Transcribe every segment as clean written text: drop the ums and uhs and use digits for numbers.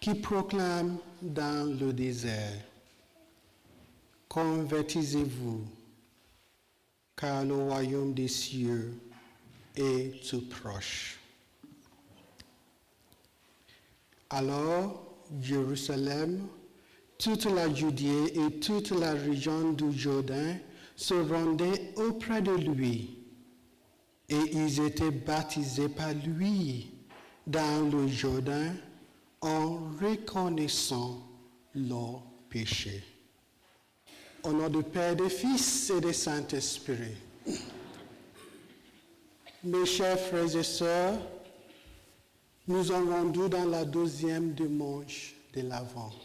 qui proclame dans le désert, convertissez-vous, car le royaume des cieux est tout proche. Alors, Jérusalem, toute la Judée et toute la région du Jourdain se rendaient auprès de lui, et ils étaient baptisés par lui dans le Jourdain en reconnaissant leurs péchés. Au nom du Père, du Fils et du Saint-Esprit. Mes chers frères et sœurs, nous sommes rendus dans la 12e dimanche de l'Avent.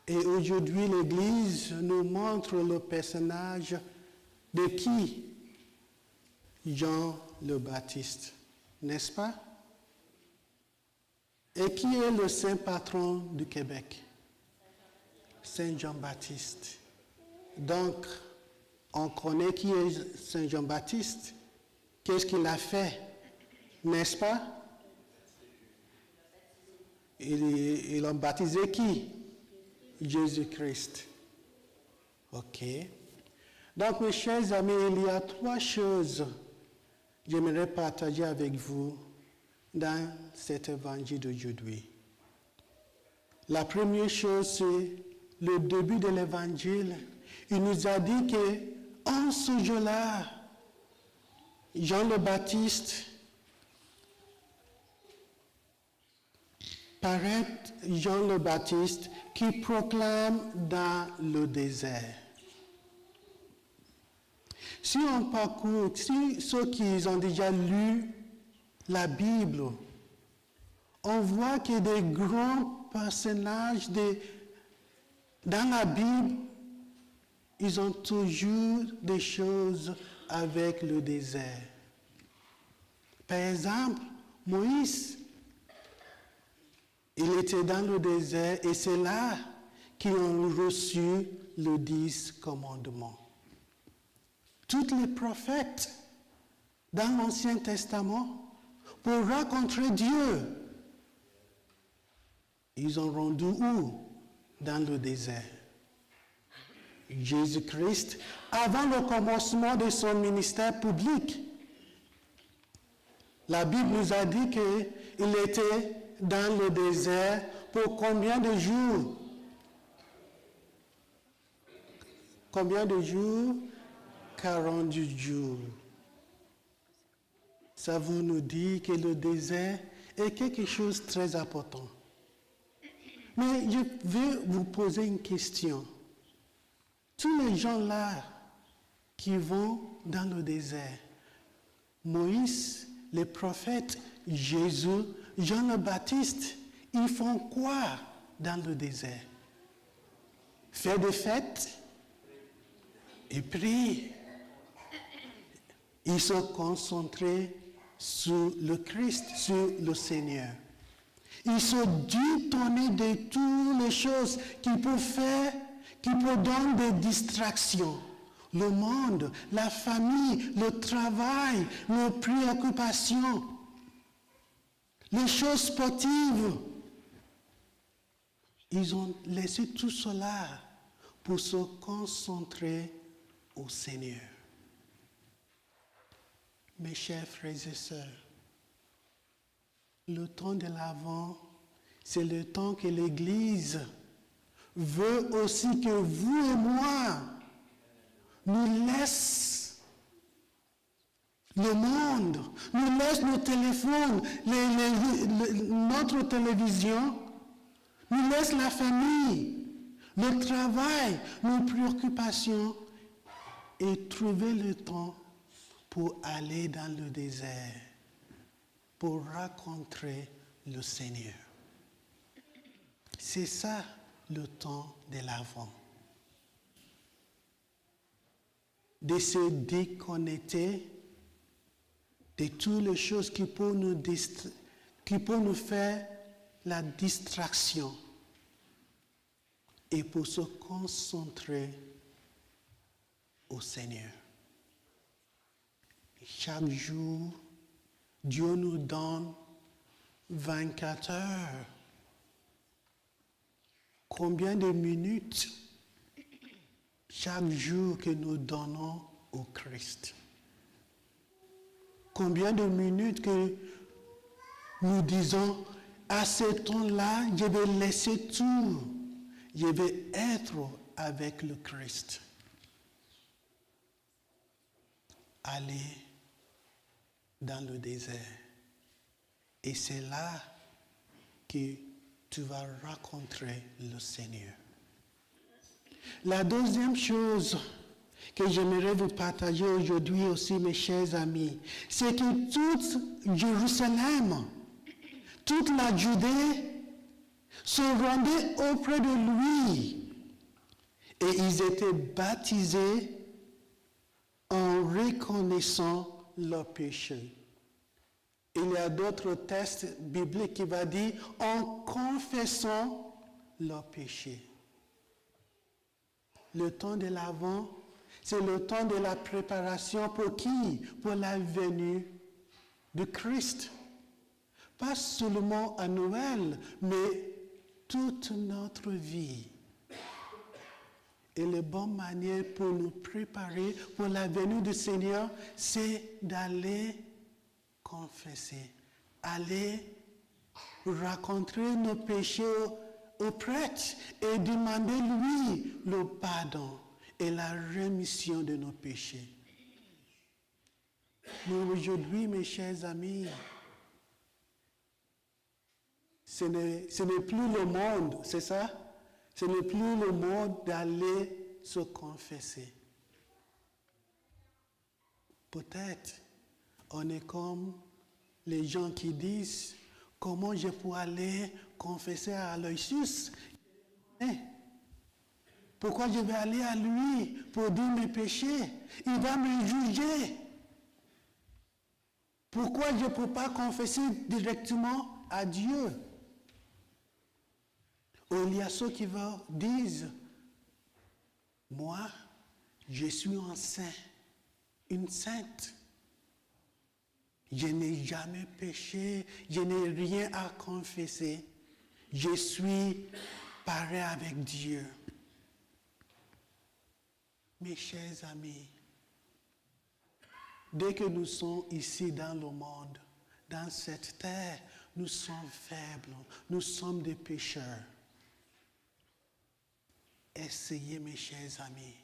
Et aujourd'hui, l'Église nous montre le personnage de qui? Jean le Baptiste, n'est-ce pas? Et qui est le saint patron du Québec? Saint Jean-Baptiste. Donc, on connaît qui est Saint Jean-Baptiste. Qu'est-ce qu'il a fait? N'est-ce pas? Il a baptisé qui? Jésus-Christ. Ok. Donc, mes chers amis, il y a 3 choses que j'aimerais partager avec vous dans cet évangile d'aujourd'hui. La première chose, c'est le début de l'évangile. Il nous a dit qu'en ce jour-là, Jean le Baptiste paraît Jean le Baptiste qui proclame dans le désert. Si on parcourt, si ceux qui ont déjà lu la Bible, on voit que des grands personnages dans la Bible, ils ont toujours des choses avec le désert. Par exemple, Moïse, il était dans le désert et c'est là qu'ils ont reçu les 10 commandements. Tous les prophètes dans l'Ancien Testament, pour rencontrer Dieu, ils ont rendu où? Dans le désert. Jésus-Christ, avant le commencement de son ministère public, la Bible nous a dit qu'il était dans le désert pour combien de jours? Combien de jours? 40 jours. Ça vous nous dit que le désert est quelque chose de très important. Mais je vais vous poser une question. Tous les gens-là qui vont dans le désert, Moïse, les prophètes, Jésus, Jean le Baptiste, ils font quoi dans le désert? Faire des fêtes et prier. Ils sont concentrés sur le Christ, sur le Seigneur. Ils sont détournés de toutes les choses qui peuvent faire, qui peuvent donner des distractions. Le monde, la famille, le travail, nos préoccupations, les choses sportives. Ils ont laissé tout cela pour se concentrer au Seigneur. Mes chers frères et sœurs, le temps de l'Avent, c'est le temps que l'Église veut aussi que vous et moi nous laisse le monde, nous laisse nos téléphones, notre télévision, nous laisse la famille, le travail, nos préoccupations et trouver le temps pour aller dans le désert, pour rencontrer le Seigneur. C'est ça le temps de l'Avent. De se déconnecter de toutes les choses qui peuvent nous faire la distraction et pour se concentrer au Seigneur. Chaque jour, Dieu nous donne 24 heures combien de minutes chaque jour que nous donnons au Christ. Combien de minutes que nous disons, à ce temps-là, je vais laisser tout, je vais être avec le Christ. Aller dans le désert. Et c'est là que tu vas rencontrer le Seigneur. La deuxième chose que j'aimerais vous partager aujourd'hui aussi, mes chers amis, c'est que toute Jérusalem, toute la Judée se rendait auprès de lui et ils étaient baptisés en reconnaissant leurs péchés. Il y a d'autres textes bibliques qui vont dire en confessant leurs péchés. Le temps de l'Avent, c'est le temps de la préparation pour qui? Pour la venue de Christ. Pas seulement à Noël, mais toute notre vie. Et la bonne manière pour nous préparer pour la venue du Seigneur, c'est d'aller confesser, aller rencontrer nos péchés au prêtre et demander lui le pardon et la rémission de nos péchés. Mais aujourd'hui, mes chers amis, ce n'est plus le monde, c'est ça? Ce n'est plus le monde d'aller se confesser. Peut-être on est comme les gens qui disent comment je peux aller confesser à Aloysius? Pourquoi je vais aller à lui pour dire mes péchés? Il va me juger. Pourquoi je ne peux pas confesser directement à Dieu? Ou il y a ceux qui disent, moi, je suis un saint, une sainte. Je n'ai jamais péché, je n'ai rien à confesser. Je suis pareil avec Dieu. Mes chers amis, dès que nous sommes ici dans le monde, dans cette terre, nous sommes faibles, nous sommes des pécheurs. Essayez, mes chers amis,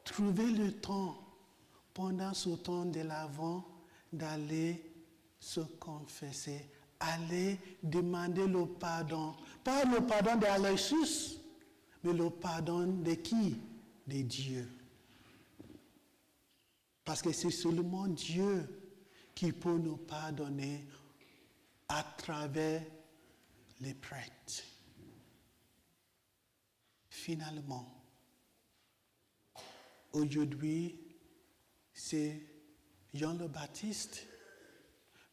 trouvez le temps, pendant ce temps de l'Avent, d'aller se confesser, aller demander le pardon. Pas le pardon d'Aloysius, mais le pardon de qui? De Dieu. Parce que c'est seulement Dieu qui peut nous pardonner à travers les prêtres. Finalement, aujourd'hui, c'est Jean le Baptiste.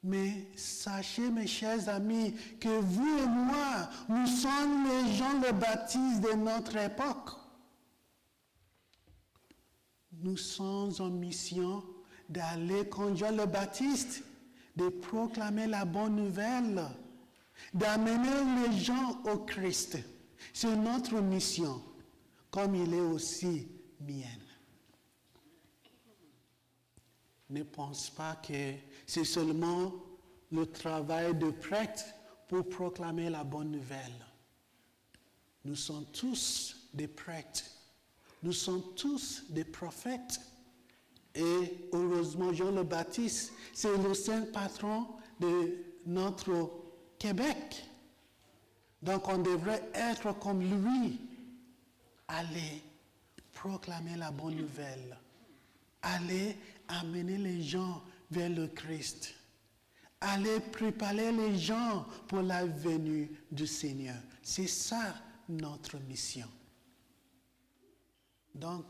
Mais sachez, mes chers amis, que vous et moi, nous sommes les Jean le Baptiste de notre époque. Nous sommes en mission d'aller comme Jean le Baptiste, de proclamer la bonne nouvelle, d'amener les gens au Christ. C'est notre mission, comme il est aussi mienne. Ne pense pas que c'est seulement le travail de prêtre pour proclamer la bonne nouvelle. Nous sommes tous des prêtres. Nous sommes tous des prophètes. Et heureusement, Jean le Baptiste, c'est le saint patron de notre Québec. Donc on devrait être comme lui. Aller proclamer la bonne nouvelle. Aller amener les gens vers le Christ. Aller préparer les gens pour la venue du Seigneur. C'est ça notre mission. Donc,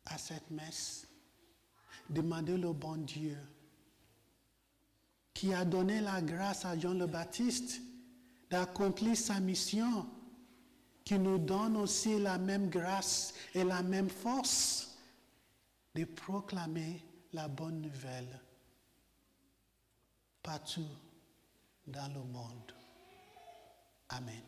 à cette messe, demandez le bon Dieu qui a donné la grâce à Jean le Baptiste d'accomplir sa mission, qui nous donne aussi la même grâce et la même force de proclamer la bonne nouvelle partout dans le monde. Amen.